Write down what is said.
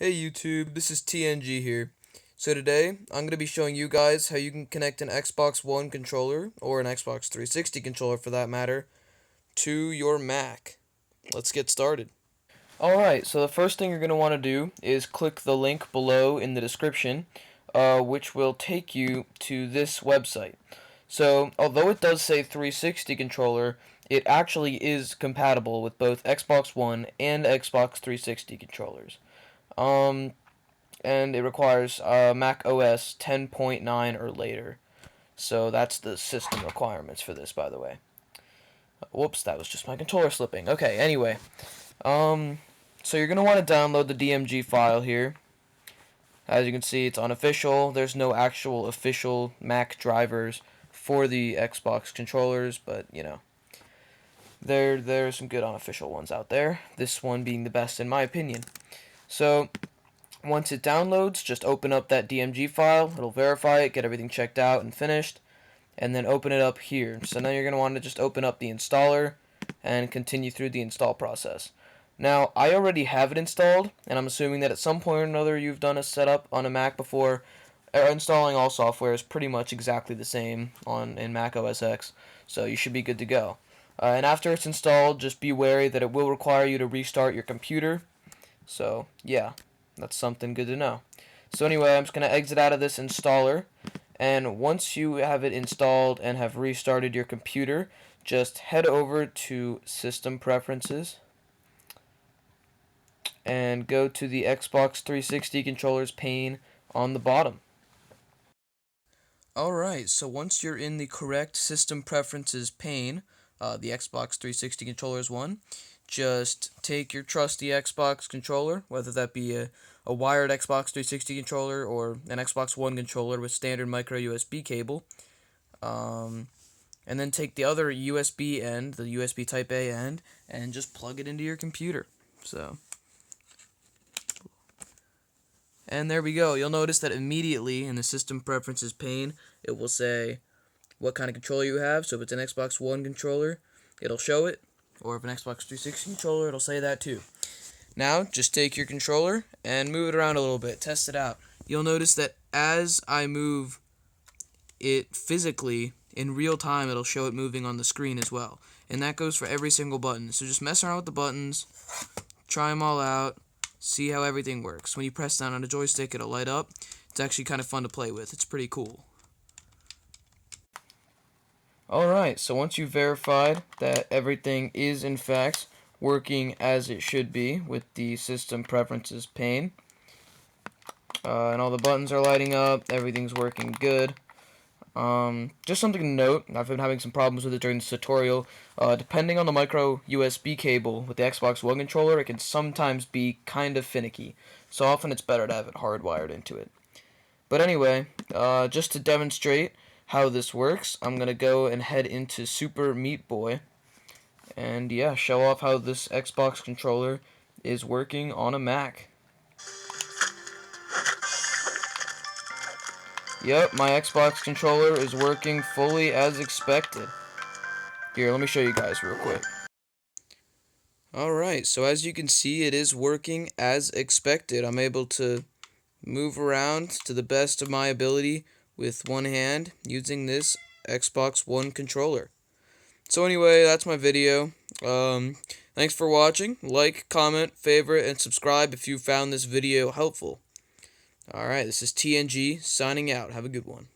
Hey YouTube, this is TNG here. So today, I'm going to be showing you guys how you can connect an Xbox One controller, or an Xbox 360 controller for that matter, to your Mac. Let's get started. Alright, so the first thing you're going to want to do is click the link below in the description, which will take you to this website. So, although it does say 360 controller, it actually is compatible with both Xbox One and Xbox 360 controllers. And it requires Mac OS 10.9 or later. So that's the system requirements for this, by the way. Whoops, that was just my controller slipping. Okay, anyway. So you're going to want to download the DMG file here. As you can see, it's unofficial. There's no actual official Mac drivers for the Xbox controllers, but, you know, there are some good unofficial ones out there. This one being the best in my opinion. So once it downloads, just open up that DMG file. It'll verify it, get everything checked out and finished, and then open it up here. So now you're going to want to just open up the installer and continue through the install process. Now, I already have it installed, and I'm assuming that at some point or another you've done a setup on a Mac before. Installing all software is pretty much exactly the same in Mac OS X, so you should be good to go. And after it's installed, just be wary that it will require you to restart your computer. So, yeah, that's something good to know. So anyway, I'm just going to exit out of this installer, and once you have it installed and have restarted your computer, just head over to System Preferences and go to the Xbox 360 controllers pane on the bottom. Alright, so once you're in the correct System Preferences pane, the Xbox 360 controllers one, just take your trusty Xbox controller, whether that be a wired Xbox 360 controller or an Xbox One controller with standard micro USB cable, and then take the other USB end, the USB Type A end, and just plug it into your computer. And there we go. You'll notice that immediately in the System Preferences pane, it will say what kind of controller you have. So if it's an Xbox One controller, it'll show it. Or if an Xbox 360 controller, it'll say that too. Now, just take your controller and move it around a little bit. Test it out. You'll notice that as I move it physically, in real time, it'll show it moving on the screen as well. And that goes for every single button. So just mess around with the buttons, try them all out, see how everything works. When you press down on a joystick, it'll light up. It's actually kind of fun to play with. It's pretty cool. Alright, so once you've verified that everything is in fact working as it should be with the System Preferences pane, and all the buttons are lighting up, everything's working good. Just something to note, I've been having some problems with it during this tutorial. Depending on the micro USB cable with the Xbox One controller, it can sometimes be kind of finicky. So often it's better to have it hardwired into it. But anyway, just to demonstrate how this works, I'm going to go and head into Super Meat Boy. And yeah, show off how this Xbox controller is working on a Mac. Yep, my Xbox controller is working fully as expected. Here, let me show you guys real quick. Alright, so as you can see, it is working as expected. I'm able to move around to the best of my ability with one hand using this Xbox One controller. So anyway, that's my video. Thanks for watching. Like, comment, favorite, and subscribe if you found this video helpful. Alright, this is TNG signing out. Have a good one.